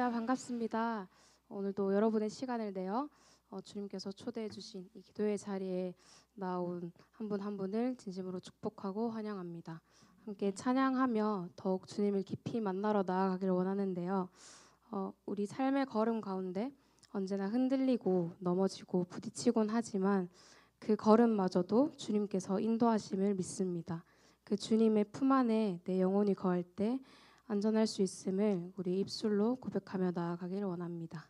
할렐루야, 반갑습니다. 오늘도 여러분의 시간을 내어 주님께서 초대해 주신 이 기도의 자리에 나온 한 분 한 분을 진심으로 축복하고 환영합니다. 함께 찬양하며 더욱 주님을 깊이 만나러 나아가기를 원하는데요. 우리 삶의 걸음 가운데 언제나 흔들리고 넘어지고 부딪히곤 하지만 그 걸음마저도 주님께서 인도하심을 믿습니다. 그 주님의 품 안에 내 영혼이 거할 때 안전할 수 있음을 우리 입술로 고백하며 나아가기를 원합니다.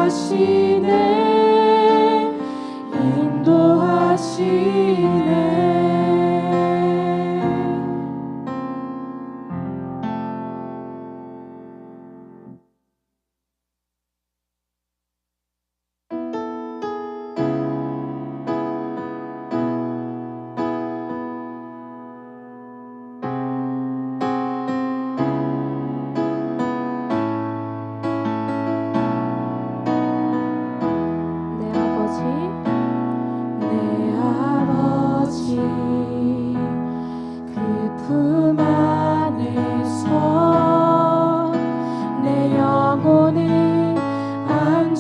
인도하시네 인도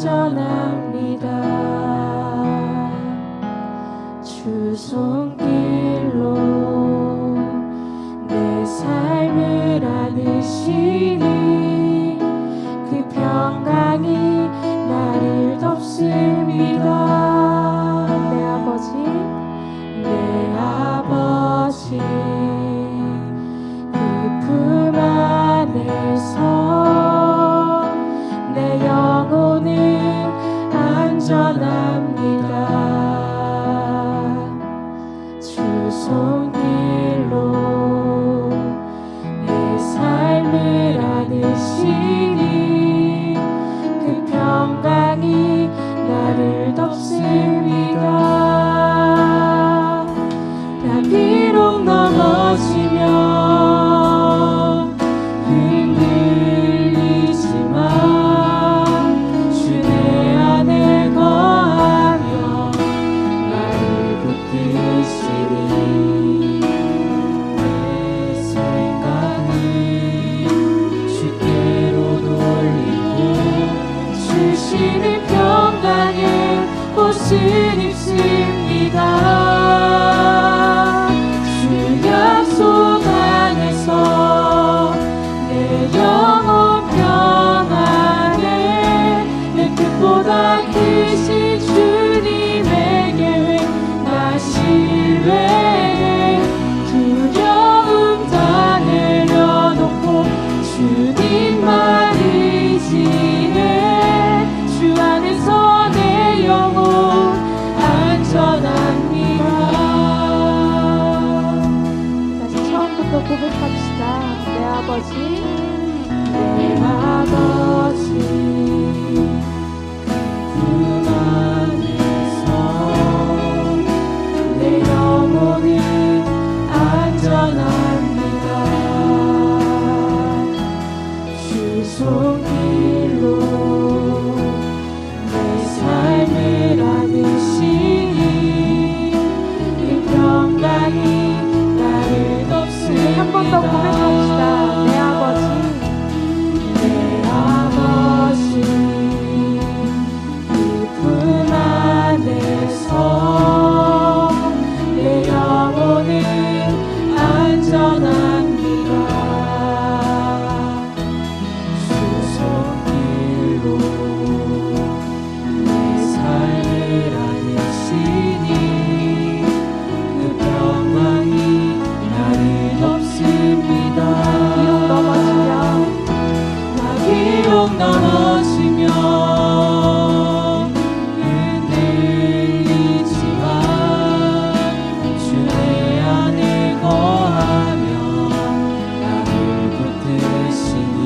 안전합니다. 주 손길로 내 삶을 안으시니 그 평강이 나를 덮습니다. 내 아버지 그 품 안에서 내 영혼은 안전합니다. 주 손길로 내 삶을 안으시니 그 평강이 나를 덮습니다. 나 비록 넘어지면 흔들리지만 주 내 안에 거하며 나를 붙드시니 내 생각을 주께로 돌리고 주시는 평강의 옷을 입습니다. 주 약속 안에서 내 영혼 평안에 내 뜻보다 크신 주님의 계획 나 신뢰해 두려움 다 내려놓고 주님만 의지해 주 안에서 내 영혼 안전합니다. 다시 처음부터 고백합시다. 내 아버지 품 안에서 내 영혼은 안전합니다. 주 손길로 내 삶을 안으시니 그 평강이 나를 덮습니다. 한 번 더 고백합시다. 내 아버지 그 품 안에서 내 영혼은 안전합니다. 주 손길로 내 삶을 안으시니 그 평강이 나를 덮습니다. 비록 넘어지면 흔들리지만 주 내 안에 거하며 나를 붙드시니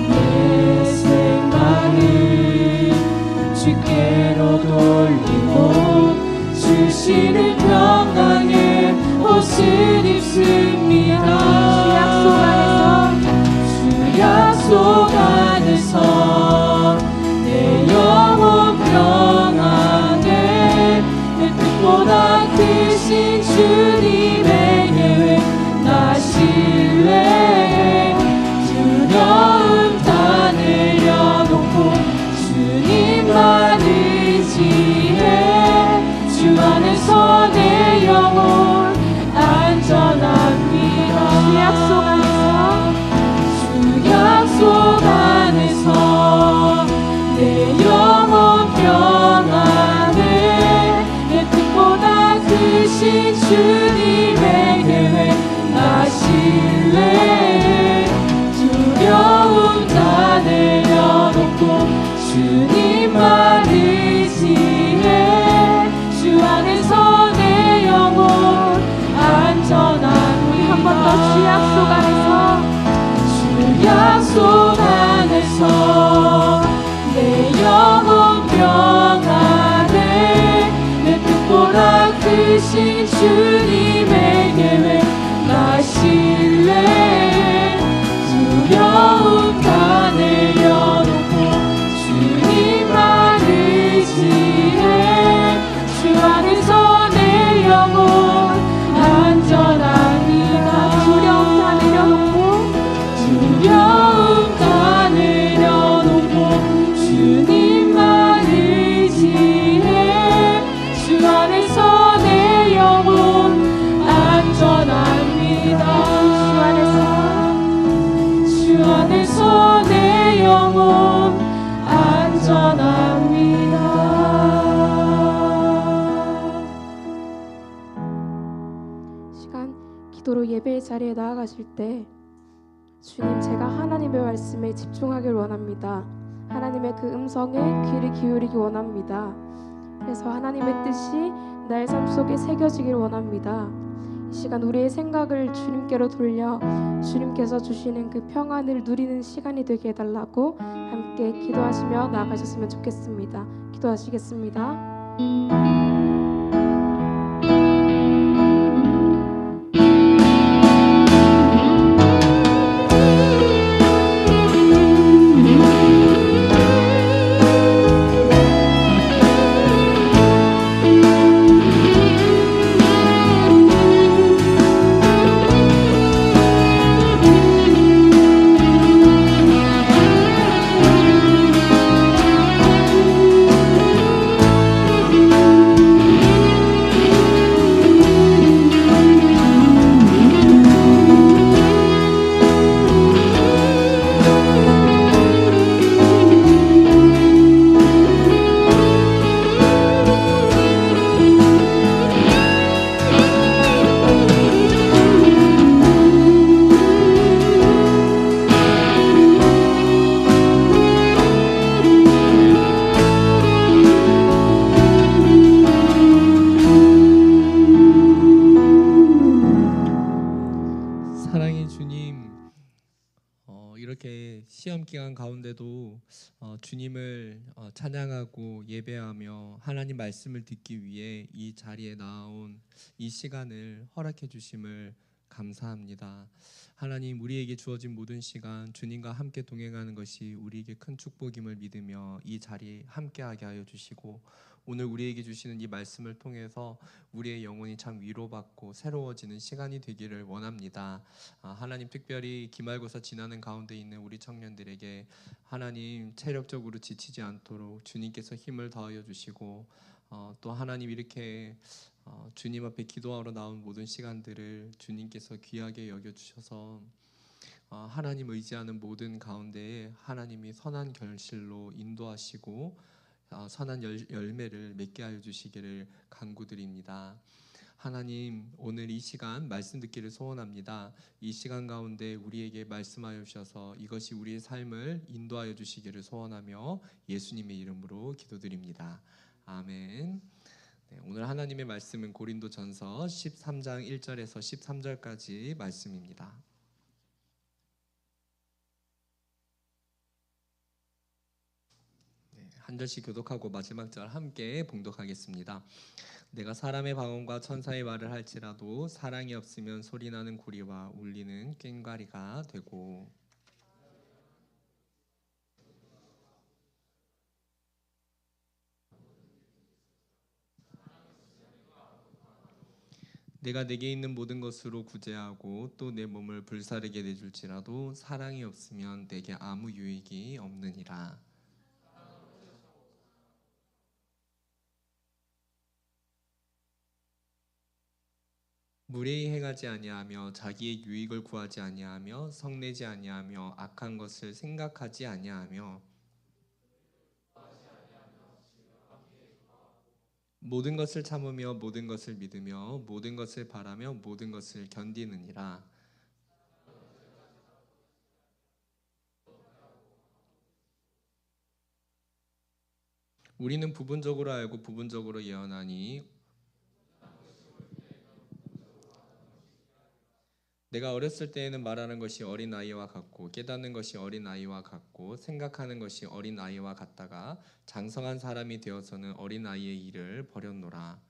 내 생각을 주께로 돌리고 주시는 평강의 옷을 입습니다. 약속 안에서 내 영혼 평안에 내 뜻보다 크신 주님의 계획 나 신뢰해 두려움 다 내려놓고 주님만 의지해 주 안에서 내 영혼 안전합니다. 약속 안에서 내 영혼 평안에 내 뜻보다 크신 주님의 계획 나 신뢰해 두려움 다 내려놓고 주님만 의지해 주 안에서 내 영혼 안전합니다. 우리 한 번 더 주 약속 안에서 내 영혼 평안에 내 뜻보다 크신 주님의 계획 나 신뢰해 두려움 다 내려놓고 주님 자리에 나아가실 때 주님, 제가 하나님의 말씀에 집중하길 원합니다. 하나님의 그 음성에 귀를 기울이기 원합니다. 그래서 하나님의 뜻이 나의 삶 속에 새겨지길 원합니다. 이 시간 우리의 생각을 주님께로 돌려 주님께서 주시는 그 평안을 누리는 시간이 되게 해달라고 함께 기도하시며 나아가셨으면 좋겠습니다. 기도하시겠습니다. 사랑의 주님, 이렇게 시험 기간 가운데도 주님을 찬양하고 예배하며 하나님 말씀을 듣기 위해 이 자리에 나온 이 시간을 허락해 주심을 감사합니다. 하나님, 우리에게 주어진 모든 시간 주님과 함께 동행하는 것이 우리에게 큰 축복임을 믿으며 이 자리에 함께하게 하여 주시고, 오늘 우리에게 주시는 이 말씀을 통해서 우리의 영혼이 참 위로받고 새로워지는 시간이 되기를 원합니다. 하나님, 특별히 기말고사 지나는 가운데 있는 우리 청년들에게 하나님 체력적으로 지치지 않도록 주님께서 힘을 더하여 주시고, 또 하나님 이렇게 주님 앞에 기도하러 나온 모든 시간들을 주님께서 귀하게 여겨주셔서 하나님 의지하는 모든 가운데에 하나님이 선한 결실로 인도하시고 선한 열매를 맺게 하여 주시기를 간구드립니다. 하나님, 오늘 이 시간 말씀 듣기를 소원합니다. 이 시간 가운데 우리에게 말씀하여 주셔서 이것이 우리의 삶을 인도하여 주시기를 소원하며 예수님의 이름으로 기도드립니다. 아멘. 네, 오늘 하나님의 말씀은 고린도전서 13장 1절에서 13절까지 말씀입니다. 한 절씩 교독하고 마지막 절 함께 봉독하겠습니다. 내가 사람의 방언과 천사의 말을 할지라도 사랑이 없으면 소리나는 구리와 울리는 꽹과리가 되고, 내가 내게 있는 모든 것으로 구제하고 또 내 몸을 불사르게 내줄지라도 사랑이 없으면 내게 아무 유익이 없느니라. 무례히 행하지 아니하며 자기의 유익을 구하지 아니하며 성내지 아니하며 악한 것을 생각하지 아니하며 모든 것을 참으며 모든 것을 믿으며 모든 것을 바라며 모든 것을 견디느니라. 우리는 부분적으로 알고 부분적으로 예언하니 내가 어렸을 때에는 말하는 것이 어린 아이와 같고 깨닫는 것이 어린 아이와 같고 생각하는 것이 어린 아이와 같다가 장성한 사람이 되어서는 어린 아이의 일을 버렸노라.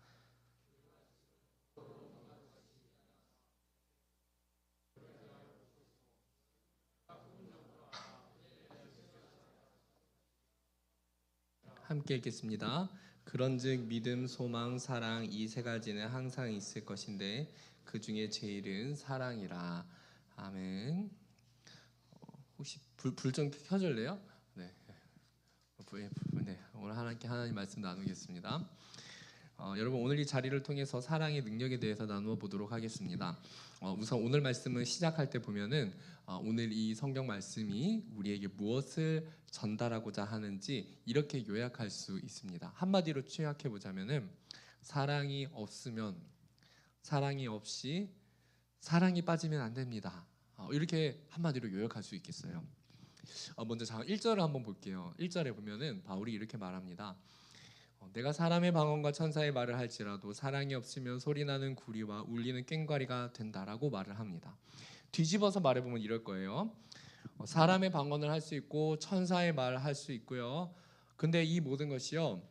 함께 읽겠습니다. 그런즉 믿음, 소망, 사랑 이 세 가지는 항상 있을 것인데 그 중에 제일은 사랑이라. 아멘. 혹시 불 좀 켜줄래요? 네. 네. 오늘 하나님 말씀 나누겠습니다. 여러분, 오늘 이 자리를 통해서 사랑의 능력에 대해서 나누어 보도록 하겠습니다. 우선 오늘 말씀을 시작할 때 보면은 오늘 이 성경 말씀이 우리에게 무엇을 전달하고자 하는지 이렇게 요약할 수 있습니다. 한마디로 취약해 보자면은 사랑이 없이 사랑이 빠지면 안 됩니다. 이렇게 한마디로 요약할 수 있겠어요. 먼저 1절을 한번 볼게요. 1절에 보면은 바울이 이렇게 말합니다. 내가 사람의 방언과 천사의 말을 할지라도 사랑이 없으면 소리나는 구리와 울리는 꽹과리가 된다라고 말을 합니다. 뒤집어서 말해보면 이럴 거예요. 사람의 방언을 할 수 있고 천사의 말을 할 수 있고요. 근데 이 모든 것이요,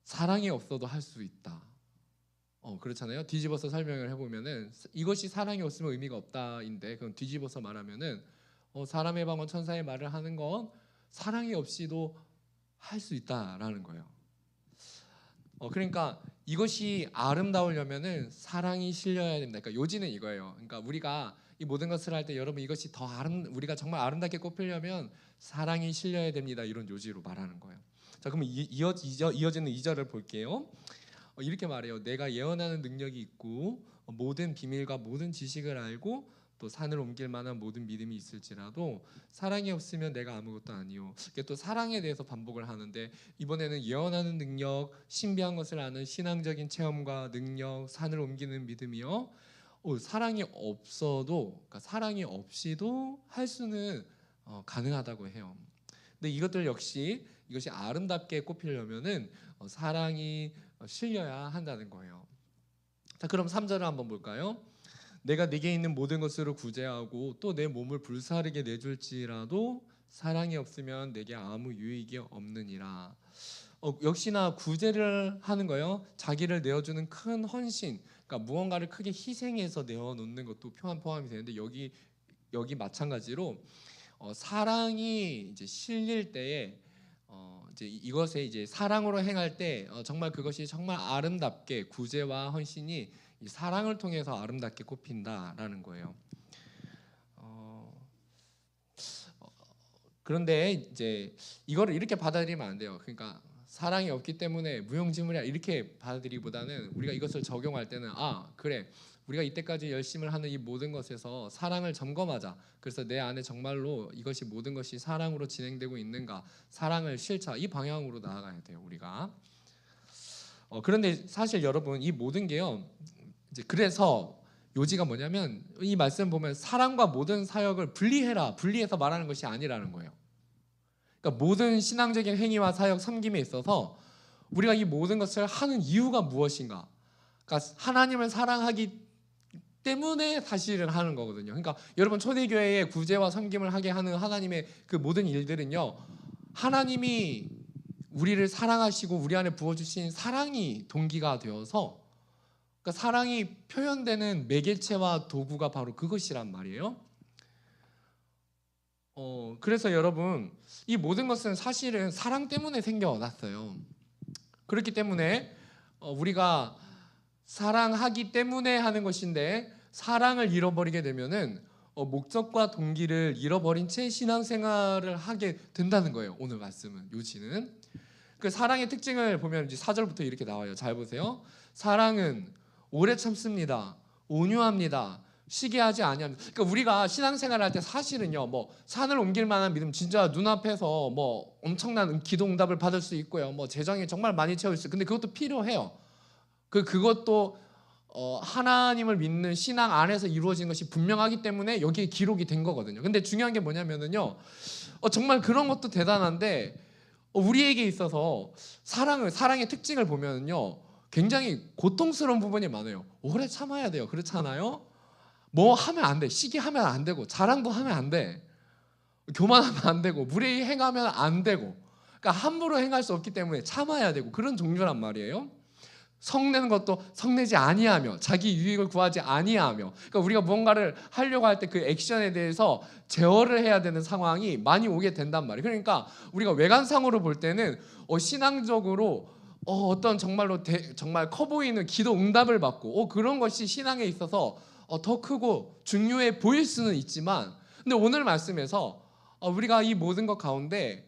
사랑이 없어도 할 수 있다. 그렇잖아요. 뒤집어서 설명을 해보면은 이것이 사랑이 없으면 의미가 없다인데, 그럼 뒤집어서 말하면은 사람의 방언 천사의 말을 하는 건 사랑이 없이도 할 수 있다라는 거예요. 그러니까 이것이 아름다우려면은 사랑이 실려야 됩니다. 그러니까 요지는 이거예요. 그러니까 우리가 이 모든 것을 할 때 여러분 이것이 더 우리가 정말 아름답게 꼽히려면 사랑이 실려야 됩니다. 이런 요지로 말하는 거예요. 자, 그러면 이어지는 2절을 볼게요. 이렇게 말해요. 내가 예언하는 능력이 있고 모든 비밀과 모든 지식을 알고 또 산을 옮길 만한 모든 믿음이 있을지라도 사랑이 없으면 내가 아무것도 아니요. 또 사랑에 대해서 반복을 하는데, 이번에는 예언하는 능력, 신비한 것을 아는 신앙적인 체험과 능력, 산을 옮기는 믿음이요. 사랑이 없어도, 그러니까 사랑이 없이도 할 수는 가능하다고 해요. 근데 이것들 역시 이것이 아름답게 꼽히려면은 사랑이 실려야 한다는 거예요. 자, 그럼 3절을 한번 볼까요? 내가 네게 있는 모든 것으로 구제하고 또 내 몸을 불사르게 내줄지라도 사랑이 없으면 내게 아무 유익이 없느니라. 역시나 구제를 하는 거예요. 자기를 내어주는 큰 헌신, 그러니까 무언가를 크게 희생해서 내어놓는 것도 포함이 되는데, 여기 마찬가지로 사랑이 이제 실릴 때에 이제 이것에 이제 사랑으로 행할 때 정말 그것이 정말 아름답게 구제와 헌신이 이 사랑을 통해서 아름답게 꼽힌다라는 거예요. 그런데 이제 이거를 이렇게 받아들이면 안 돼요. 그러니까 사랑이 없기 때문에 무용지물이야 이렇게 받아들이기보다는 우리가 이것을 적용할 때는 그래, 우리가 이때까지 열심을 하는 이 모든 것에서 사랑을 점검하자. 그래서 내 안에 정말로 이것이 모든 것이 사랑으로 진행되고 있는가, 사랑을 실천, 이 방향으로 나아가야 돼요, 우리가. 그런데 사실 여러분, 이 모든 게요, 이제 그래서 요지가 뭐냐면, 이 말씀 보면 사랑과 모든 사역을 분리해서 말하는 것이 아니라는 거예요. 그러니까 모든 신앙적인 행위와 사역, 섬김에 있어서 우리가 이 모든 것을 하는 이유가 무엇인가? 그러니까 하나님을 사랑하기 때문에 사실은 하는 거거든요. 그러니까 여러분, 초대교회의 구제와 섬김을 하게 하는 하나님의 그 모든 일들은요, 하나님이 우리를 사랑하시고 우리 안에 부어주신 사랑이 동기가 되어서, 그러니까 사랑이 표현되는 매개체와 도구가 바로 그것이란 말이에요. 그래서 여러분, 이 모든 것은 사실은 사랑 때문에 생겨났어요. 그렇기 때문에 우리가 사랑하기 때문에 하는 것인데, 사랑을 잃어버리게 되면은 목적과 동기를 잃어버린 채 신앙생활을 하게 된다는 거예요. 오늘 말씀은, 요지는. 그 사랑의 특징을 보면 이제 4절부터 이렇게 나와요. 잘 보세요. 사랑은 오래 참습니다. 온유합니다. 시기하지 아니합니다. 그러니까 우리가 신앙생활을 할 때 사실은요, 뭐 산을 옮길 만한 믿음, 진짜 눈앞에서 뭐 엄청난 기도 응답을 받을 수 있고요, 뭐 재정이 정말 많이 채울 수 있어요. 근데 그것도 필요해요. 그것도 하나님을 믿는 신앙 안에서 이루어진 것이 분명하기 때문에 여기에 기록이 된 거거든요. 근데 중요한 게 뭐냐면은요, 정말 그런 것도 대단한데 우리에게 있어서 사랑의 특징을 보면은요, 굉장히 고통스러운 부분이 많아요. 오래 참아야 돼요. 그렇잖아요? 뭐 하면 안 돼. 시기하면 안 되고, 자랑도 하면 안 돼. 교만하면 안 되고, 무례히 행하면 안 되고. 그러니까 함부로 행할 수 없기 때문에 참아야 되고, 그런 종류란 말이에요. 성내는 것도 성내지 아니하며, 자기 유익을 구하지 아니하며. 그러니까 우리가 무언가를 하려고 할 때 그 액션에 대해서 제어를 해야 되는 상황이 많이 오게 된단 말이에요. 그러니까 우리가 외관상으로 볼 때는 신앙적으로 어떤 정말로 정말 커 보이는 기도 응답을 받고 그런 것이 신앙에 있어서 더 크고 중요해 보일 수는 있지만, 근데 오늘 말씀에서 우리가 이 모든 것 가운데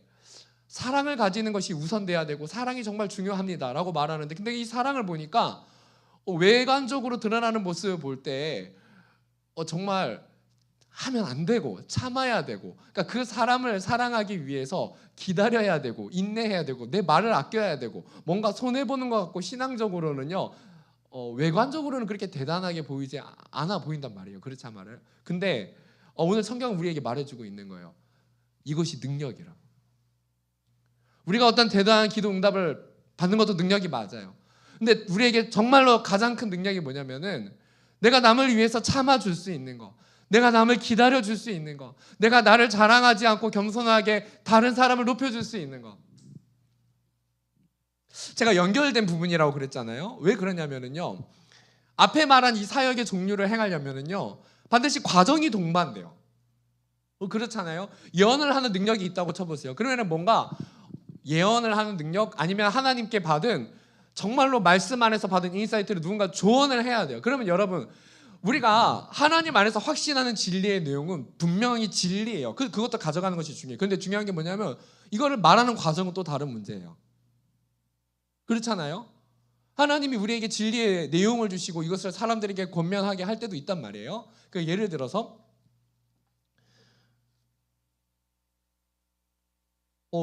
사랑을 가지는 것이 우선돼야 되고 사랑이 정말 중요합니다라고 말하는데, 근데 이 사랑을 보니까 외관적으로 드러나는 모습을 볼 때 정말 하면 안 되고 참아야 되고, 그러니까 그 사람을 사랑하기 위해서 기다려야 되고 인내해야 되고 내 말을 아껴야 되고, 뭔가 손해 보는 것 같고 신앙적으로는요 외관적으로는 그렇게 대단하게 보이지 않아 보인단 말이에요. 그렇지 않아요? 근데 오늘 성경은 우리에게 말해주고 있는 거예요. 이것이 능력이라고. 우리가 어떤 대단한 기도 응답을 받는 것도 능력이 맞아요. 근데 우리에게 정말로 가장 큰 능력이 뭐냐면은 내가 남을 위해서 참아줄 수 있는 거, 내가 남을 기다려줄 수 있는 거, 내가 나를 자랑하지 않고 겸손하게 다른 사람을 높여줄 수 있는 거. 제가 연결된 부분이라고 그랬잖아요. 왜 그러냐면은요, 앞에 말한 이 사역의 종류를 행하려면은요 반드시 과정이 동반돼요. 그렇잖아요. 예언을 하는 능력이 있다고 쳐보세요. 그러면 뭔가 예언을 하는 능력, 아니면 하나님께 받은 정말로 말씀 안에서 받은 인사이트를 누군가 조언을 해야 돼요. 그러면 여러분, 우리가 하나님 안에서 확신하는 진리의 내용은 분명히 진리예요. 그것도 가져가는 것이 중요해요. 그런데 중요한 게 뭐냐면 이거를 말하는 과정은 또 다른 문제예요. 그렇잖아요. 하나님이 우리에게 진리의 내용을 주시고 이것을 사람들에게 권면하게 할 때도 있단 말이에요. 예를 들어서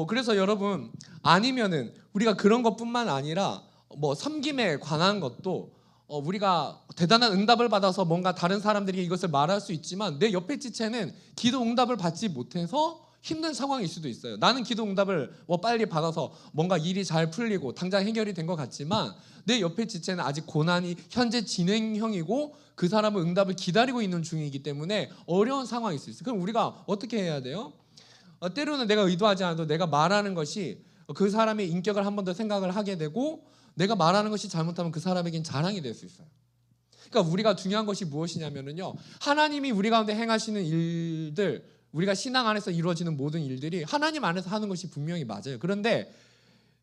그래서 여러분, 아니면은 우리가 그런 것뿐만 아니라 뭐 섬김에 관한 것도 우리가 대단한 응답을 받아서 뭔가 다른 사람들에게 이것을 말할 수 있지만 내 옆에 지체는 기도 응답을 받지 못해서 힘든 상황일 수도 있어요. 나는 기도 응답을 빨리 받아서 뭔가 일이 잘 풀리고 당장 해결이 된 것 같지만 내 옆에 지체는 아직 고난이 현재 진행형이고 그 사람은 응답을 기다리고 있는 중이기 때문에 어려운 상황일 수 있어요. 그럼 우리가 어떻게 해야 돼요? 때로는 내가 의도하지 않아도 내가 말하는 것이 그 사람의 인격을 한 번 더 생각을 하게 되고 내가 말하는 것이 잘못하면 그 사람에겐 자랑이 될 수 있어요. 그러니까 우리가 중요한 것이 무엇이냐면요, 하나님이 우리 가운데 행하시는 일들, 우리가 신앙 안에서 이루어지는 모든 일들이 하나님 안에서 하는 것이 분명히 맞아요. 그런데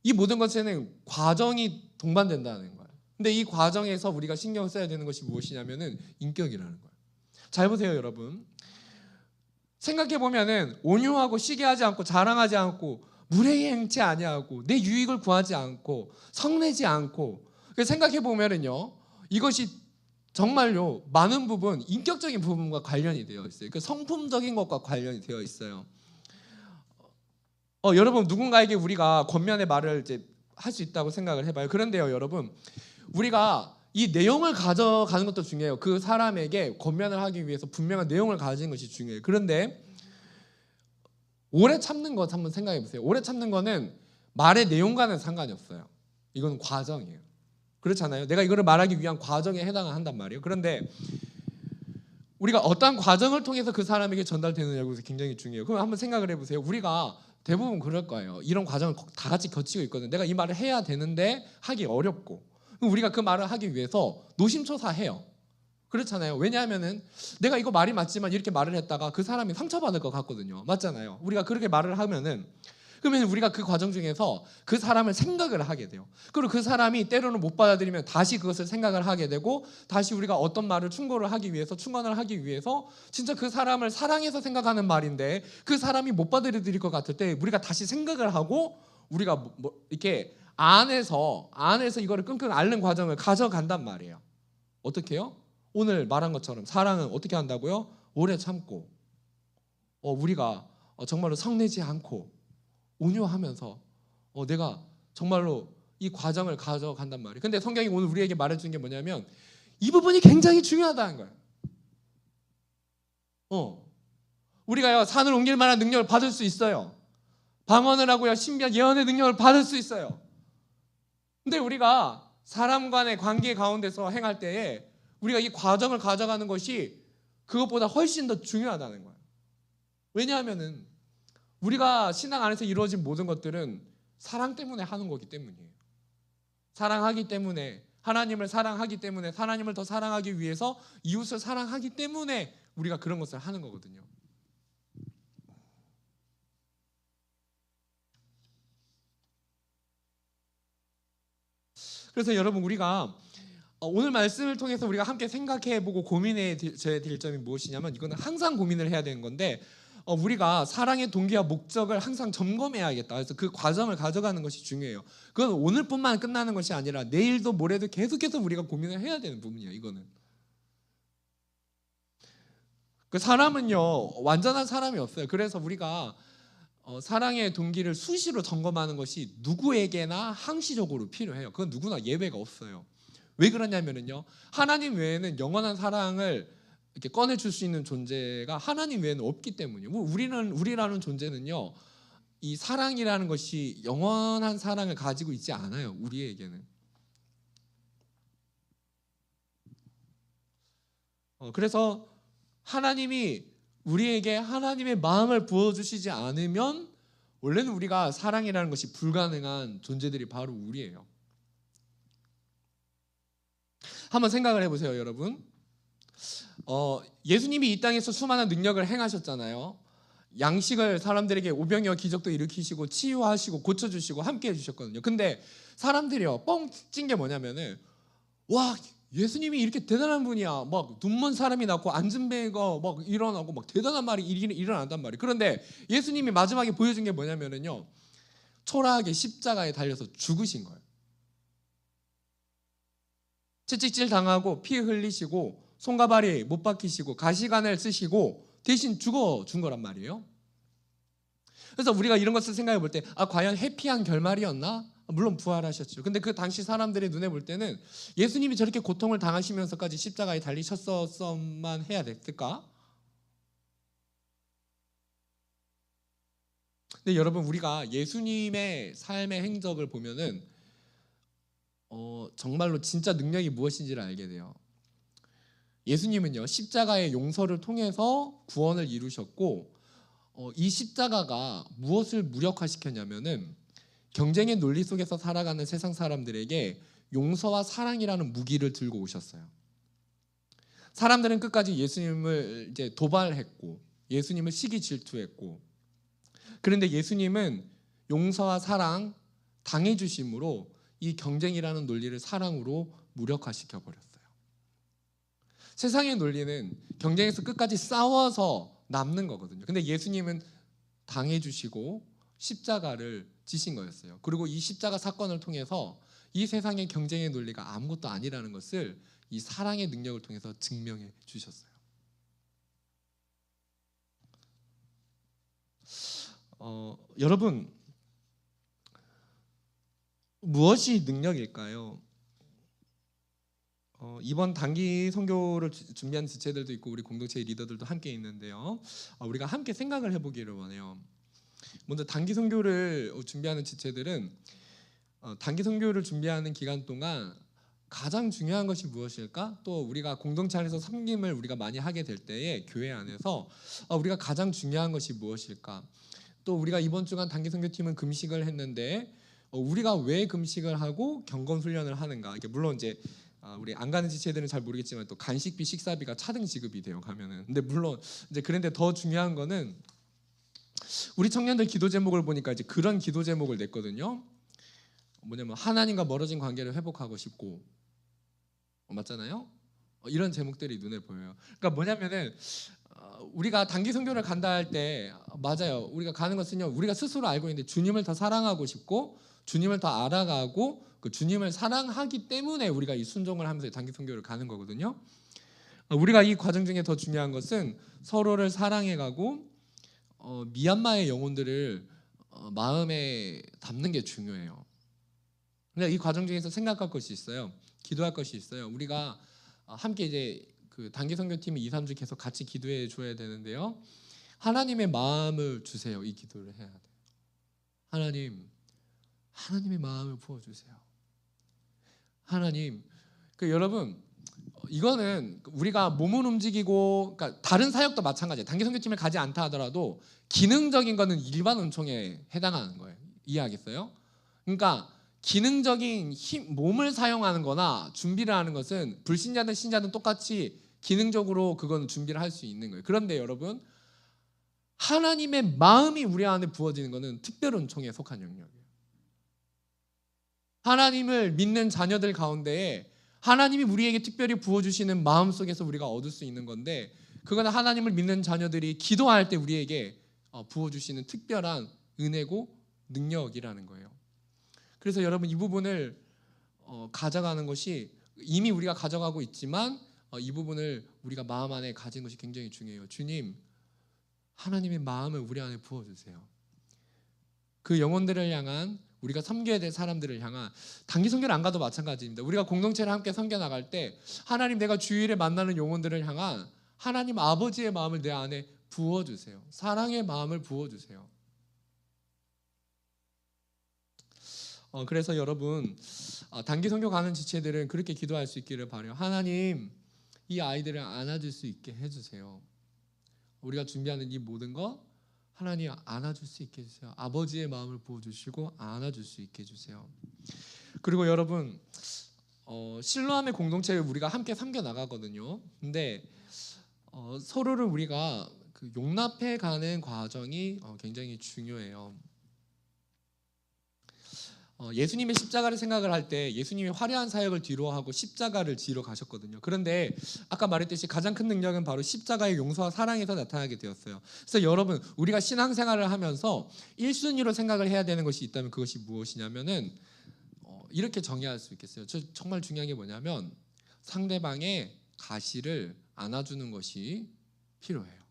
이 모든 것에는 과정이 동반된다는 거예요. 근데 이 과정에서 우리가 신경 써야 되는 것이 무엇이냐면은 인격이라는 거예요. 잘 보세요, 여러분. 생각해 보면은 온유하고 시기하지 않고 자랑하지 않고 무례히 행치 아니하고 내 유익을 구하지 않고 성내지 않고, 생각해 보면은요 이것이 정말요 많은 부분 인격적인 부분과 관련이 되어 있어요. 성품적인 것과 관련이 되어 있어요. 여러분, 누군가에게 우리가 권면의 말을 이제 할 수 있다고 생각을 해봐요. 그런데요, 여러분, 우리가 이 내용을 가져가는 것도 중요해요. 그 사람에게 권면을 하기 위해서 분명한 내용을 가지는 것이 중요해요. 그런데 오래 참는 것 한번 생각해 보세요. 오래 참는 거는 말의 내용과는 상관이 없어요. 이건 과정이에요. 그렇잖아요. 내가 이거를 말하기 위한 과정에 해당을 한단 말이에요. 그런데 우리가 어떤 과정을 통해서 그 사람에게 전달되느냐고 굉장히 중요해요. 그럼 한번 생각을 해보세요. 우리가 대부분 그럴 거예요. 이런 과정을 다 같이 거치고 있거든요. 내가 이 말을 해야 되는데 하기 어렵고, 우리가 그 말을 하기 위해서 노심초사해요. 그렇잖아요. 왜냐하면은 내가 이거 말이 맞지만 이렇게 말을 했다가 그 사람이 상처받을 것 같거든요. 맞잖아요. 우리가 그렇게 말을 하면은, 그러면 우리가 그 과정 중에서 그 사람을 생각을 하게 돼요. 그리고 그 사람이 때로는 못 받아들이면 다시 그것을 생각을 하게 되고, 다시 우리가 어떤 말을 충고를 하기 위해서, 충원을 하기 위해서 진짜 그 사람을 사랑해서 생각하는 말인데 그 사람이 못 받아들일 것 같을 때 우리가 다시 생각을 하고 우리가 이렇게 안에서 이거를 끙끙 앓는 과정을 가져간단 말이에요. 어떻게 해요? 오늘 말한 것처럼 사랑은 어떻게 한다고요? 오래 참고, 우리가 정말로 성내지 않고 온유하면서 내가 정말로 이 과정을 가져간단 말이에요. 근데 성경이 오늘 우리에게 말해주는 게 뭐냐면 이 부분이 굉장히 중요하다는 거예요. 우리가요 산을 옮길 만한 능력을 받을 수 있어요. 방언을 하고요 신비한 예언의 능력을 받을 수 있어요. 근데 우리가 사람 간의 관계 가운데서 행할 때에 우리가 이 과정을 가져가는 것이 그것보다 훨씬 더 중요하다는 거예요. 왜냐하면은 우리가 신앙 안에서 이루어진 모든 것들은 사랑 때문에 하는 거기 때문이에요. 사랑하기 때문에, 하나님을 사랑하기 때문에, 하나님을 더 사랑하기 위해서 이웃을 사랑하기 때문에 우리가 그런 것을 하는 거거든요. 그래서 여러분, 우리가 오늘 말씀을 통해서 우리가 함께 생각해보고 고민해야 될 점이 무엇이냐면, 이거는 항상 고민을 해야 되는 건데, 우리가 사랑의 동기와 목적을 항상 점검해야겠다. 그래서 그 과정을 가져가는 것이 중요해요. 그건 오늘뿐만 끝나는 것이 아니라 내일도 모레도 계속해서 우리가 고민을 해야 되는 부분이에요. 이거는 그 사람은요 완전한 사람이 없어요. 그래서 우리가 사랑의 동기를 수시로 점검하는 것이 누구에게나 항시적으로 필요해요. 그건 누구나 예외가 없어요. 왜 그러냐면은요, 하나님 외에는 영원한 사랑을 이렇게 꺼내줄 수 있는 존재가 하나님 외에는 없기 때문이에요. 우리라는 존재는요, 이 사랑이라는 것이 영원한 사랑을 가지고 있지 않아요. 우리에게는. 그래서 하나님이 우리에게 하나님의 마음을 부어주시지 않으면 원래는 우리가 사랑이라는 것이 불가능한 존재들이 바로 우리예요. 한번 생각을 해보세요, 여러분. 예수님이 이 땅에서 수많은 능력을 행하셨잖아요. 양식을 사람들에게 오병이어 기적도 일으키시고 치유하시고 고쳐주시고 함께 해주셨거든요. 근데 사람들이요, 뻥 찐 게 뭐냐면은, 와, 예수님이 이렇게 대단한 분이야. 막 눈먼 사람이 낫고 앉은 배가 막 일어나고 막 대단한 말이 일어난단 말이에요. 그런데 예수님이 마지막에 보여준 게 뭐냐면은요, 초라하게 십자가에 달려서 죽으신 거예요. 채찍질 당하고 피 흘리시고 손과 발이 못 박히시고 가시관을 쓰시고 대신 죽어준 거란 말이에요. 그래서 우리가 이런 것을 생각해 볼 때, 과연 해피한 결말이었나? 물론 부활하셨죠. 근데 그 당시 사람들의 눈에 볼 때는 예수님이 저렇게 고통을 당하시면서까지 십자가에 달리셨어만 해야 됐을까? 근데 여러분, 우리가 예수님의 삶의 행적을 보면은 정말로 진짜 능력이 무엇인지를 알게 돼요. 예수님은요, 십자가의 용서를 통해서 구원을 이루셨고, 이 십자가가 무엇을 무력화시켰냐면은 경쟁의 논리 속에서 살아가는 세상 사람들에게 용서와 사랑이라는 무기를 들고 오셨어요. 사람들은 끝까지 예수님을 이제 도발했고, 예수님을 시기 질투했고, 그런데 예수님은 용서와 사랑, 당해주심으로 이 경쟁이라는 논리를 사랑으로 무력화시켜 버렸어요. 세상의 논리는 경쟁에서 끝까지 싸워서 남는 거거든요. 근데 예수님은 당해주시고 십자가를 지신 거였어요. 그리고 이 십자가 사건을 통해서 이 세상의 경쟁의 논리가 아무것도 아니라는 것을 이 사랑의 능력을 통해서 증명해 주셨어요. 여러분, 무엇이 능력일까요? 이번 단기 선교를 준비하는 지체들도 있고 우리 공동체의 리더들도 함께 있는데요. 우리가 함께 생각을 해보기를 원해요. 먼저 단기 선교를 준비하는 지체들은 단기 선교를 준비하는 기간 동안 가장 중요한 것이 무엇일까? 또 우리가 공동체 안에서 섬김을 우리가 많이 하게 될 때에 교회 안에서 우리가 가장 중요한 것이 무엇일까? 또 우리가 이번 주간 단기 선교팀은 금식을 했는데 우리가 왜 금식을 하고 경건 훈련을 하는가? 이게 물론 이제 우리 안 가는 지체들은 잘 모르겠지만 또 간식비, 식사비가 차등 지급이 돼요, 가면은. 근데 물론 이제 그런데 더 중요한 거는 우리 청년들 기도 제목을 보니까 이제 그런 기도 제목을 냈거든요. 뭐냐면 하나님과 멀어진 관계를 회복하고 싶고, 맞잖아요. 이런 제목들이 눈에 보여요. 그러니까 뭐냐면은 우리가 단기 선교를 간다 할 때 맞아요. 우리가 가는 것은요, 우리가 스스로 알고 있는데 주님을 더 사랑하고 싶고 주님을 더 알아가고 그 주님을 사랑하기 때문에 우리가 이 순종을 하면서 단기 선교를 가는 거거든요. 우리가 이 과정 중에 더 중요한 것은 서로를 사랑해가고 미얀마의 영혼들을 마음에 담는 게 중요해요. 근데 이 과정 중에서 생각할 것이 있어요. 기도할 것이 있어요. 우리가 함께 이제 그 단기 선교팀이 2, 3주 계속 같이 기도해 줘야 되는데요. 하나님의 마음을 주세요. 이 기도를 해야 돼요. 하나님의 마음을 부어주세요. 하나님, 여러분, 이거는 우리가 몸을 움직이고, 그러니까 다른 사역도 마찬가지예요. 단기 선교팀을 가지 않다 하더라도 기능적인 거는 일반 은총에 해당하는 거예요. 이해하겠어요? 그러니까 기능적인 몸을 사용하는 거나 준비를 하는 것은 불신자든 신자든 똑같이 기능적으로 그건 준비를 할 수 있는 거예요. 그런데 여러분, 하나님의 마음이 우리 안에 부어지는 거는 특별 은총에 속한 영역이에요. 하나님을 믿는 자녀들 가운데에 하나님이 우리에게 특별히 부어주시는 마음 속에서 우리가 얻을 수 있는 건데, 그거는 하나님을 믿는 자녀들이 기도할 때 우리에게 부어주시는 특별한 은혜고 능력이라는 거예요. 그래서 여러분, 이 부분을 가져가는 것이 이미 우리가 가져가고 있지만 이 부분을 우리가 마음 안에 가진 것이 굉장히 중요해요. 주님, 하나님의 마음을 우리 안에 부어주세요. 그 영혼들을 향한 우리가 섬겨야 될 사람들을 향한 단기 선교를 안 가도 마찬가지입니다. 우리가 공동체를 함께 섬겨 나갈 때 하나님 내가 주일에 만나는 영혼들을 향한 하나님 아버지의 마음을 내 안에 부어주세요. 사랑의 마음을 부어주세요. 그래서 여러분 단기 선교 가는 지체들은 그렇게 기도할 수 있기를 바라요. 하나님 이 아이들을 안아줄 수 있게 해주세요. 우리가 준비하는 이 모든 거 하나님 안아줄 수 있게 해주세요. 아버지의 마음을 부어주시고 안아줄 수 있게 해주세요. 그리고 여러분 실로암의 공동체를 우리가 함께 섬겨 나가거든요. 근데 서로를 우리가 그 용납해 가는 과정이 굉장히 중요해요. 예수님의 십자가를 생각을 할 때 예수님이 화려한 사역을 뒤로 하고 십자가를 지러 가셨거든요. 그런데 아까 말했듯이 가장 큰 능력은 바로 십자가의 용서와 사랑에서 나타나게 되었어요. 그래서 여러분 우리가 신앙생활을 하면서 1순위로 생각을 해야 되는 것이 있다면 그것이 무엇이냐면은 이렇게 정의할 수 있겠어요. 정말 중요한 게 뭐냐면 상대방의 가시를 안아주는 것이 필요해요.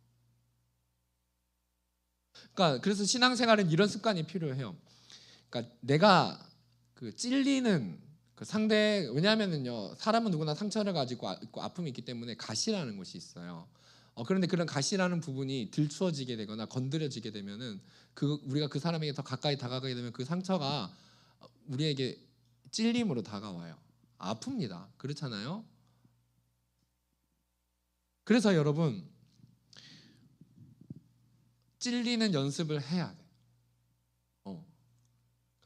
그러니까 그래서 신앙생활은 이런 습관이 필요해요. 그러니까 내가 그 찔리는 그 상대 왜냐하면은요 사람은 누구나 상처를 가지고 있고 아픔이 있기 때문에 가시라는 것이 있어요. 그런데 그런 가시라는 부분이 들추어지게 되거나 건드려지게 되면은 우리가 그 사람에게 더 가까이 다가가게 되면 그 상처가 우리에게 찔림으로 다가와요. 아픕니다. 그렇잖아요. 그래서 여러분 찔리는 연습을 해야 돼요.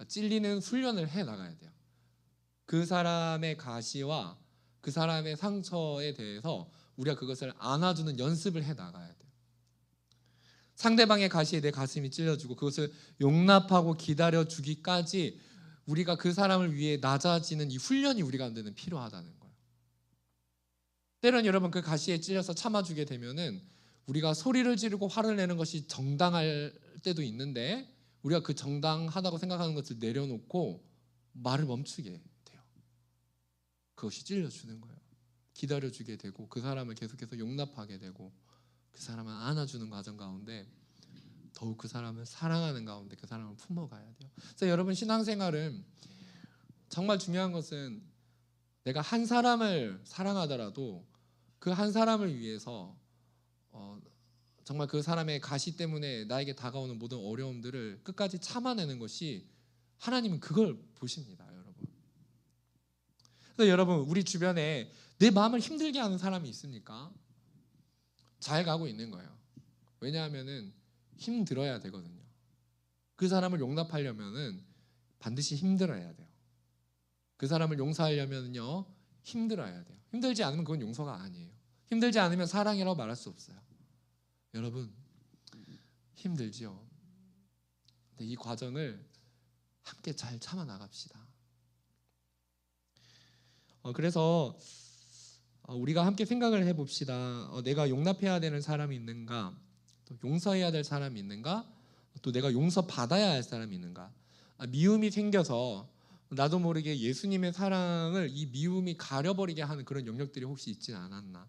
찔리는 훈련을 해 나가야 돼요. 그 사람의 가시와 그 사람의 상처에 대해서 우리가 그것을 안아주는 연습을 해 나가야 돼요. 상대방의 가시에 내 가슴이 찔려주고 그것을 용납하고 기다려주기까지 우리가 그 사람을 위해 낮아지는 이 훈련이 우리 가운데는 필요하다는 거예요. 때론 여러분 그 가시에 찔려서 참아주게 되면은 우리가 소리를 지르고 화를 내는 것이 정당할 때도 있는데 우리가 그 정당하다고 생각하는 것을 내려놓고 말을 멈추게 돼요. 그것이 찔려주는 거예요. 기다려주게 되고 그 사람을 계속해서 용납하게 되고 그 사람을 안아주는 과정 가운데 더욱 그 사람을 사랑하는 가운데 그 사람을 품어가야 돼요. 그래서 여러분 신앙생활은 정말 중요한 것은 내가 한 사람을 사랑하더라도 그 한 사람을 위해서 정말 그 사람의 가시 때문에 나에게 다가오는 모든 어려움들을 끝까지 참아내는 것이 하나님은 그걸 보십니다, 여러분. 그래서 여러분 우리 주변에 내 마음을 힘들게 하는 사람이 있습니까? 잘 가고 있는 거예요. 왜냐하면은 힘들어야 되거든요. 그 사람을 용납하려면은 반드시 힘들어야 돼요. 그 사람을 용서하려면요 힘들어야 돼요. 힘들지 않으면 그건 용서가 아니에요. 힘들지 않으면 사랑이라고 말할 수 없어요. 여러분 힘들죠. 근데 이 과정을 함께 잘 참아 나갑시다. 그래서 우리가 함께 생각을 해봅시다. 내가 용납해야 되는 사람이 있는가? 또 용서해야 될 사람이 있는가? 또 내가 용서받아야 할 사람이 있는가? 미움이 생겨서 나도 모르게 예수님의 사랑을 이 미움이 가려버리게 하는 그런 영역들이 혹시 있지는 않았나?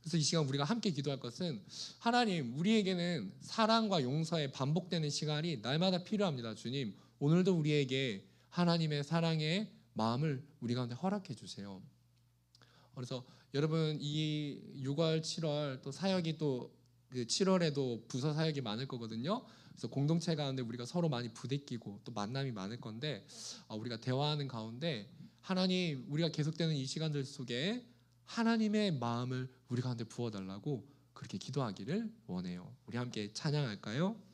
그래서 이 시간 우리가 함께 기도할 것은 하나님 우리에게는 사랑과 용서의 반복되는 시간이 날마다 필요합니다. 주님 오늘도 우리에게 하나님의 사랑의 마음을 우리 가운데 허락해 주세요. 그래서 여러분 이 6월 7월 또 사역이 또 그 7월에도 부서 사역이 많을 거거든요. 그래서 공동체 가운데 우리가 서로 많이 부대끼고 또 만남이 많을 건데 우리가 대화하는 가운데 하나님 우리가 계속되는 이 시간들 속에 하나님의 마음을 우리 가운데 부어달라고 그렇게 기도하기를 원해요. 우리 함께 찬양할까요?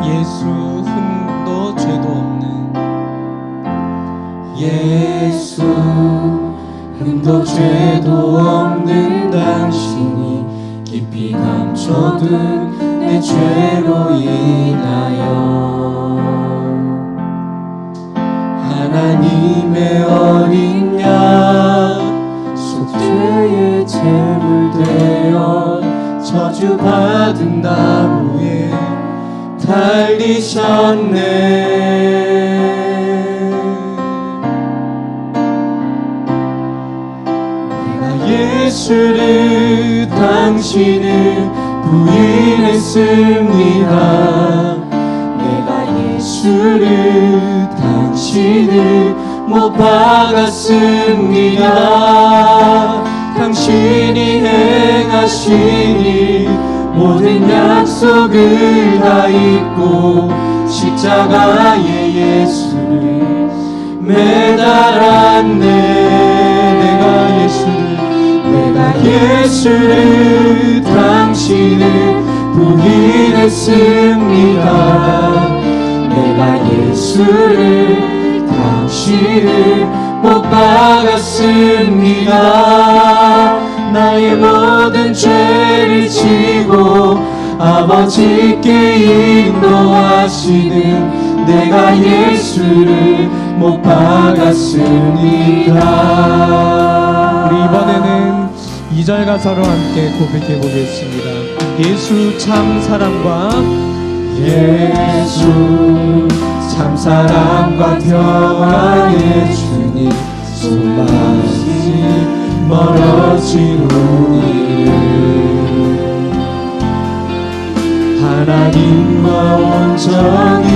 예수 흠도 죄도 없는 예수 흠도 죄도 없는 당신이 깊이 감춰둔 내 죄로 인하여 하나님의 어린 양 속 죄의 제물 되어 저주받은 나무에 달리셨네. 내가 예수를 당신을 부인했습니다. 내가 예수를 당신을 못 박았습니다. 당신이 행하신 일 모든 약속을 다 잊고 십자가에 예수를 매달았네. 내가 예수를 당신을 부인했습니다. 내가 예수를 당신을 못 박았습니다. 나의 모든 죄를 지고 아버지께 인도하시는 내가 예수를 못 박았습니다. 우리 이번에는 2절 가사로 함께 고백해 보겠습니다. 예수 참 사랑과 예수 참 사랑과 평안의 주님 손맛이 멀어진 우리를 하나님과 온전히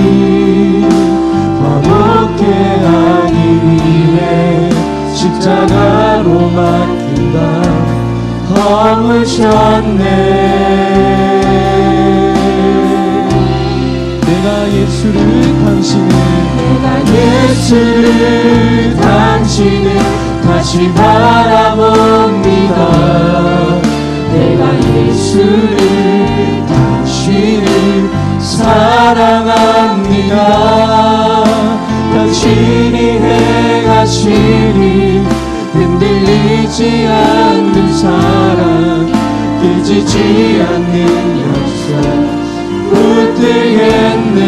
화목해 하기 위해 십자가로 맡긴다 허물셨네. 내가 예수를 당신을 다시 바라봅니다. 내가 예수를 당신을 사랑합니다. 당신이 행하신 일 흔들리지 않는 사랑 깨지지 않는 약속 붙들겠네.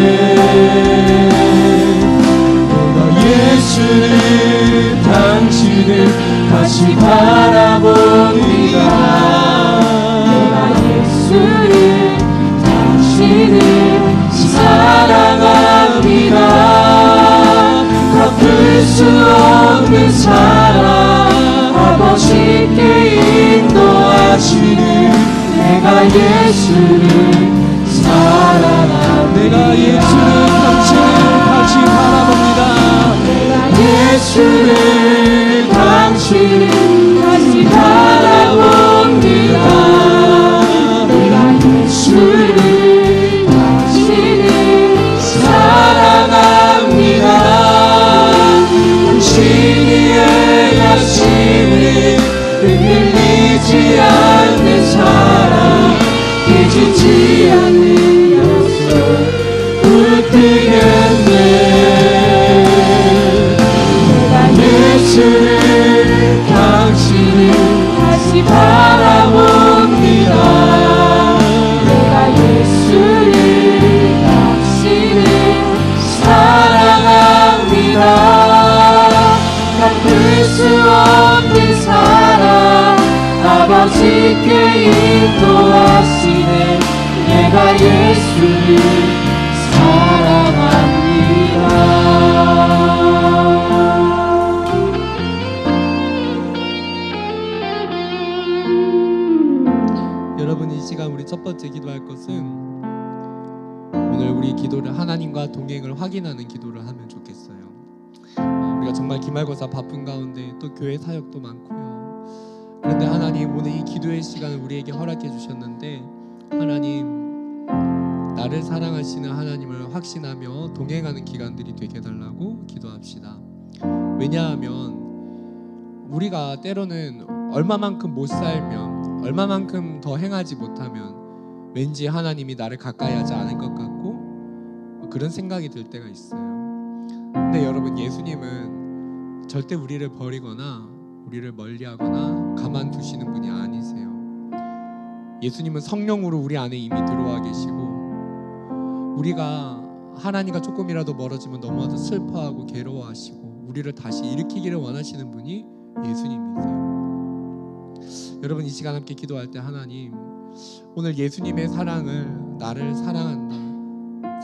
내가 예수를 당신을 다시 바라봅니다. 내가 예수를 당신을 사랑합니다. 갚을 수 없는 사랑 아버지께 인도하시는 내가 예수를 사랑합니다. 내가 예수를 당신을 다시 바라봅니다. 내가 예수를 당신을 다시 바라봅니다. 내가 예수를 당신을 사랑합니다. 당신이 행하신 일 흔들리지 않는 사랑 깨지지 않는 약속 붙들겠네. 내가 예수를 당신을 다시 바라봅니다. 내가 예수를 당신을 사랑합니다. 갚을 수 없는 사랑 아버지께 인도하시네 내가 예수를 사랑합니다. 여러분, 이 시간 우리 첫 번째 기도할 것은 오늘 우리 기도를 하나님과 동행을 확인하는 기도를 하면 좋겠어요. 우리가 정말 기말고사 바쁜 가운데 또 교회 사역도 많고요. 그런데 하나님, 오늘 이 기도의 시간을 우리에게 허락해 주셨는데 하나님, 나를 사랑하시는 하나님을 확신하며 동행하는 기간들이 되게 해달라고 기도합시다. 왜냐하면 우리가 때로는 얼마만큼 못 살면, 얼마만큼 더 행하지 못하면 왠지 하나님이 나를 가까이 하지 않을 것 같고 그런 생각이 들 때가 있어요. 근데 여러분, 예수님은 절대 우리를 버리거나 우리를 멀리하거나 가만두시는 분이 아니세요. 예수님은 성령으로 우리 안에 이미 들어와 계시고, 우리가 하나님과 조금이라도 멀어지면 너무나도 슬퍼하고 괴로워하시고 우리를 다시 일으키기를 원하시는 분이 예수님이세요. 여러분 이 시간 함께 기도할 때 하나님 오늘 예수님의 사랑을 나를 사랑한다,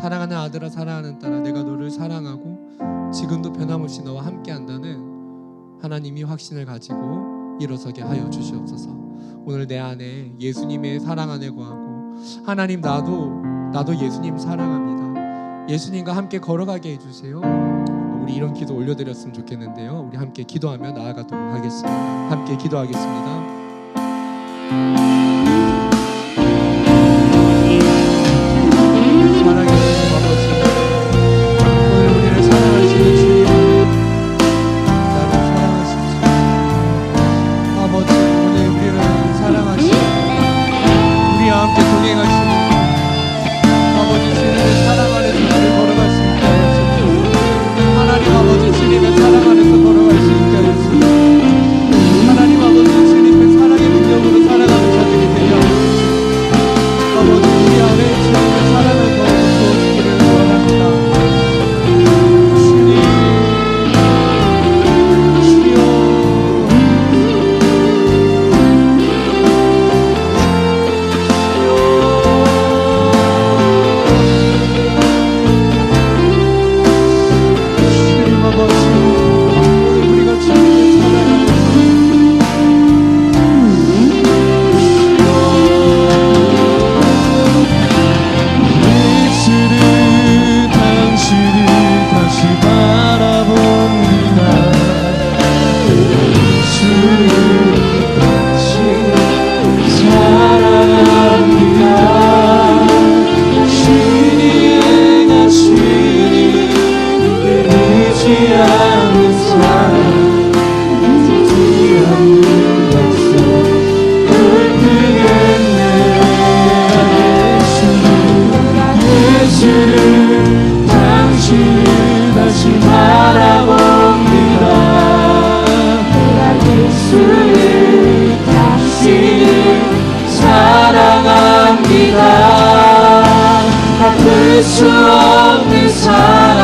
사랑하는 아들아 사랑하는 딸아 내가 너를 사랑하고 지금도 변함없이 너와 함께한다는 하나님이 확신을 가지고 일어서게 하여 주시옵소서. 오늘 내 안에 예수님의 사랑 안에 거하고 하나님 나도 예수님 사랑합니다. 예수님과 함께 걸어가게 해주세요. 우리 이런 기도 올려드렸으면 좋겠는데요. 우리 함께 기도하며 나아가도록 하겠습니다. 함께 기도하겠습니다. 사랑해주신 아버지, 오늘 우리를 사랑하시는 주님, 나를 사랑하신 주님, 아버지 오늘 우리를 사랑하시고 우리와 함께 동행하시는 아버지 주님의 사랑 안에서 나를 걸어갈 수 있게 하여 주옵소서. 하나님 아버지 주님의 사랑 안에서 걸어갈 수 있게 하여 주옵소서. 하나님 아버지 주님의 사랑의 능력으로 살아가는 자들이 되게 하여 주옵소서. 아버지 우리 안에 주님의 사랑을 더욱 부어주기를 원합니다. 주님 주여 주님 아버지 우리가 주님의 사랑 예수를 당신을 다시 바라봅니다. 예수를 당신을 사랑합니다. 주님 가시니 끊이지 않는 사랑 끊이지 않는 약속 불뜨겠네. 예수를 당신을 다시 바라봅니다. 예수를 당신을 사랑합니다. 갚을 수 없는 사랑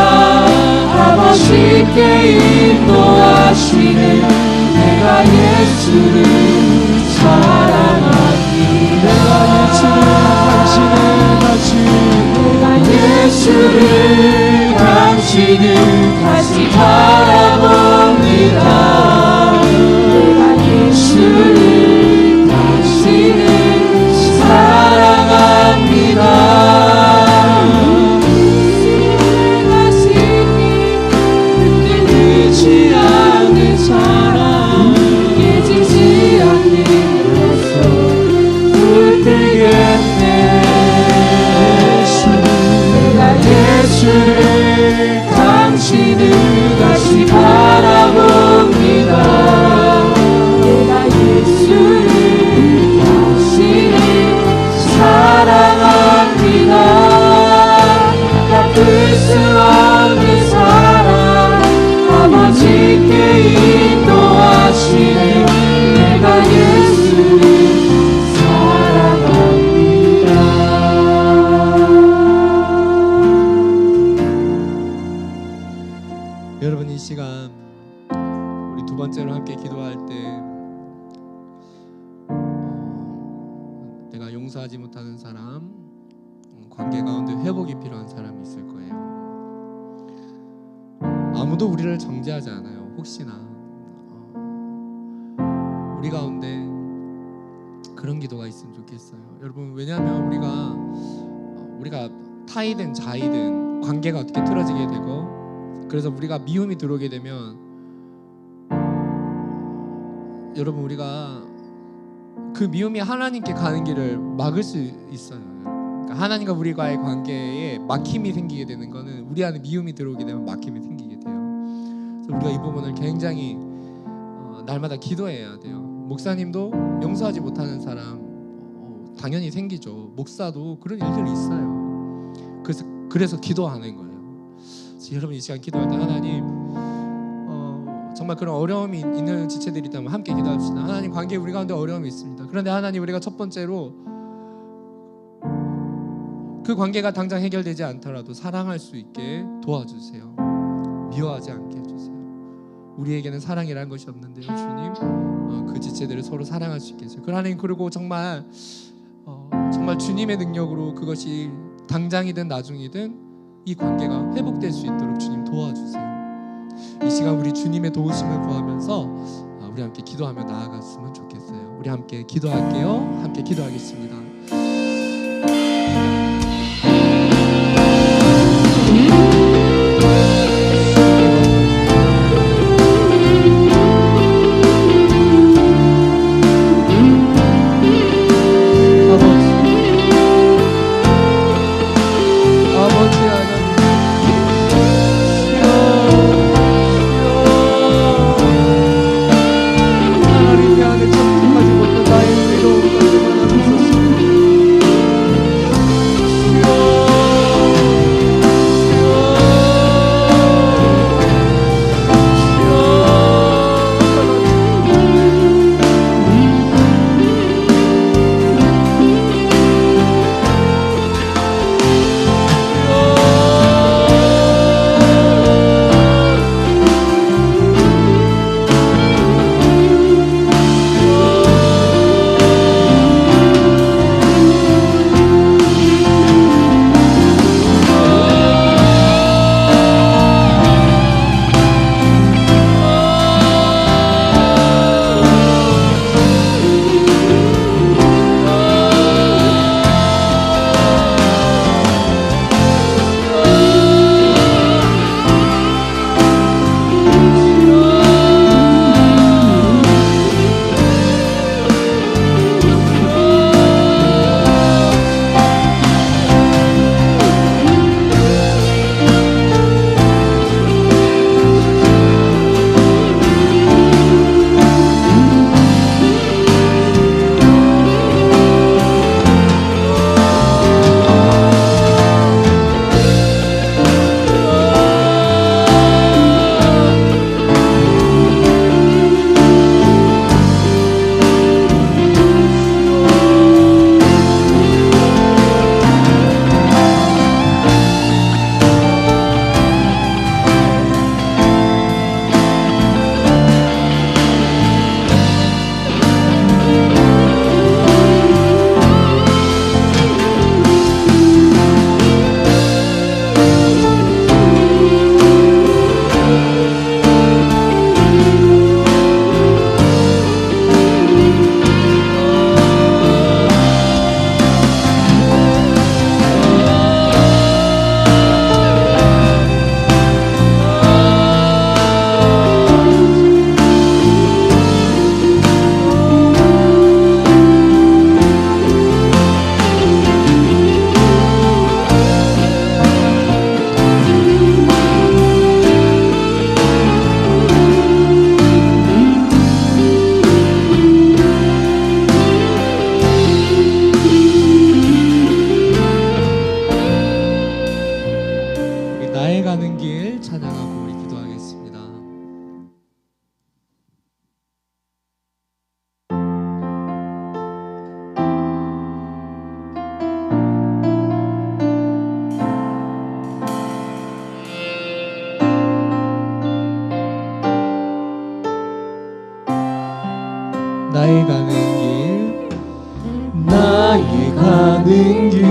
아버지께 인도하시는 내가 예수를 사랑합니다. 예수를 당신을 다시 바라봅니다. 내가 예수를 당신을 사랑합니다. 끊이지 않는 사랑 깨지지 않는 약속 불뜨겠네. 예수를 당신을 다시 바라봅니다. 내가 예수를 당신을 사랑합니다. 갚을 수 없는 사랑 아버지께 인도하시는 내가 예수를 사랑합니다. 여러분 이 시간 우리 두 번째로 함께 기도할 때 내가 용서하지 못하는 사람, 관계 가운데 회복이 필요한 사람이 있을 거예요. 아무도 우리를 정죄하지 않아요. 혹시나 우리 가운데 그런 기도가 있으면 좋겠어요. 여러분 왜냐하면 우리가 타이든 자이든 관계가 어떻게 틀어지게 되고 그래서 우리가 미움이 들어오게 되면 여러분 우리가 그 미움이 하나님께 가는 길을 막을 수 있어요. 그러니까 하나님과 우리와의 관계에 막힘이 생기게 되는 거는 우리 안에 미움이 들어오게 되면 막힘이 생기게 돼요. 그래서 우리가 이 부분을 굉장히 날마다 기도해야 돼요. 목사님도 용서하지 못하는 사람 당연히 생기죠. 목사도 그런 일들이 있어요. 그래서 기도하는 거예요. 그래서 여러분 이 시간 기도할 때 하나님 정말 그런 어려움이 있는 지체들이 있다면 함께 기도합시다. 하나님 관계에 우리 가운데 어려움이 있습니다. 그런데 하나님 우리가 첫 번째로 그 관계가 당장 해결되지 않더라도 사랑할 수 있게 도와주세요. 미워하지 않게 해주세요. 우리에게는 사랑이라는 것이 없는데요, 주님. 그 지체들을 서로 사랑할 수 있게 해주세요. 하나님, 그리고 정말 주님의 능력으로 그것이 당장이든 나중이든 이 관계가 회복될 수 있도록 주님 도와주세요. 이 시간 우리 주님의 도우심을 구하면서 우리 함께 기도하며 나아갔으면 좋겠어요. 우리 함께 기도할게요. 함께 기도하겠습니다. 나의 가는 길, 나의 가는 길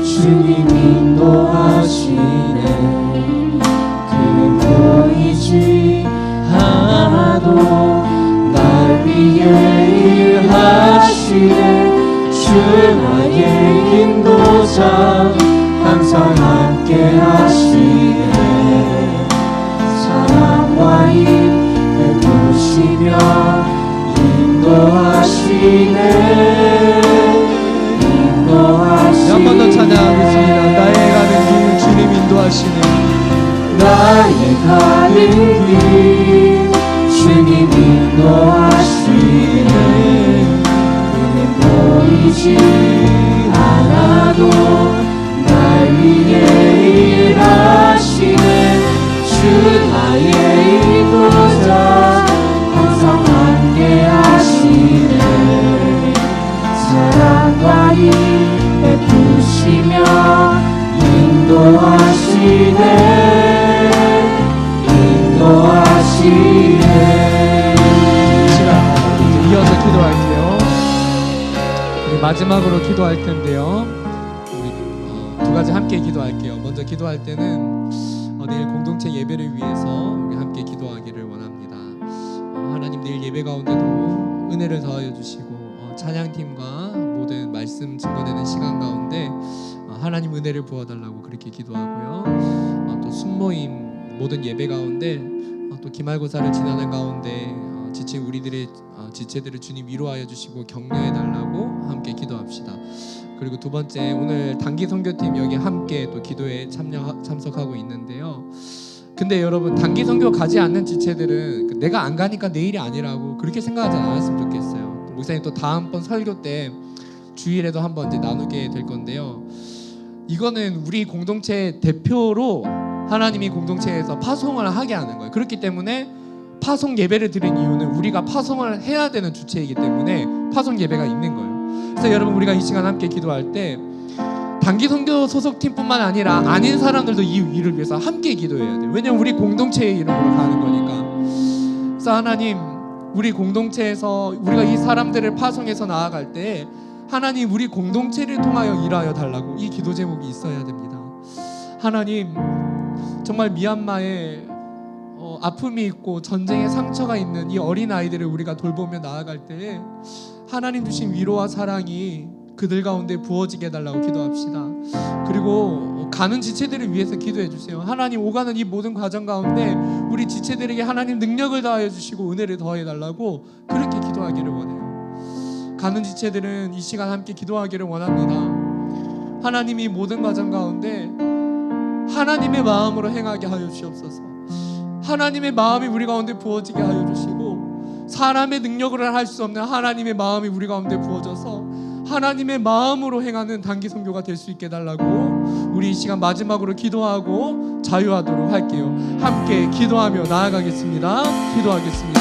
주님 인도하시네. 그는 보이지 않아도 날 위해 일하시네. 주 나의 인도자 항상 함께 하시네. 사랑과 힘 베푸시며 인도하시네. 한 번 더 찬양하겠습니다. 나의 가는 길 주님 인도하시네. 나의 가는 길 주님 인도하시네. 그는 보이지 않아도 날 위해 일하시네. 주 나의 인도자 항상 함께 하시네. 사랑과 힘 베푸시며 인도하시네. 인도하시네. 기도할게요. 우리 마지막으로 기도할 텐데요. 우리 두 가지 함께 기도할게요. 먼저 기도할 때는 내일 공동체 예배를 위해서 우리 함께 기도하기를 원합니다. 하나님 내일 예배 가운데도 은혜를 더하여 주시고 찬양팀과 모든 말씀 증거되는 시간 가운데 하나님 은혜를 부어달라고 그렇게 기도하고요. 또 순모임 모든 예배 가운데 또 기말고사를 지나는 가운데 지친 우리들의 지체들을 주님 위로하여 주시고 격려해 달라고 함께 기도합시다. 그리고 두 번째, 오늘 단기 선교팀 여기 함께 또 기도에 참석하고 있는데요. 근데 여러분, 단기 선교 가지 않는 지체들은 내가 안 가니까 내일이 아니라고 그렇게 생각하지 않았으면 좋겠어요. 목사님 또 다음번 설교 때 주일에도 한번 이제 나누게 될 건데요. 이거는 우리 공동체 대표로 하나님이 공동체에서 파송을 하게 하는 거예요. 그렇기 때문에 파송 예배를 드린 이유는 우리가 파송을 해야 되는 주체이기 때문에 파송 예배가 있는 거예요. 그래서 여러분, 우리가 이 시간 함께 기도할 때 단기 선교 소속팀뿐만 아니라 아닌 사람들도 이 일을 위해서 함께 기도해야 돼요. 왜냐면 우리 공동체의 이름으로 가는 거니까. 그래서 하나님, 우리 공동체에서 우리가 이 사람들을 파송해서 나아갈 때 하나님, 우리 공동체를 통하여 일하여 달라고 이 기도 제목이 있어야 됩니다. 하나님, 정말 미얀마에 아픔이 있고 전쟁의 상처가 있는 이 어린 아이들을 우리가 돌보며 나아갈 때 하나님 주신 위로와 사랑이 그들 가운데 부어지게 해달라고 기도합시다. 그리고 가는 지체들을 위해서 기도해 주세요. 하나님, 오가는 이 모든 과정 가운데 우리 지체들에게 하나님 능력을 더하여 주시고 은혜를 더해 달라고 그렇게 기도하기를 원해요. 가는 지체들은 이 시간 함께 기도하기를 원합니다. 하나님이 모든 과정 가운데 하나님의 마음으로 행하게 하여 주시옵소서. 하나님의 마음이 우리 가운데 부어지게 하여 주시고, 사람의 능력으로 할 수 없는 하나님의 마음이 우리 가운데 부어져서 하나님의 마음으로 행하는 단기 선교가 될 수 있게 해달라고 우리 이 시간 마지막으로 기도하고 자유하도록 할게요. 함께 기도하며 나아가겠습니다. 기도하겠습니다.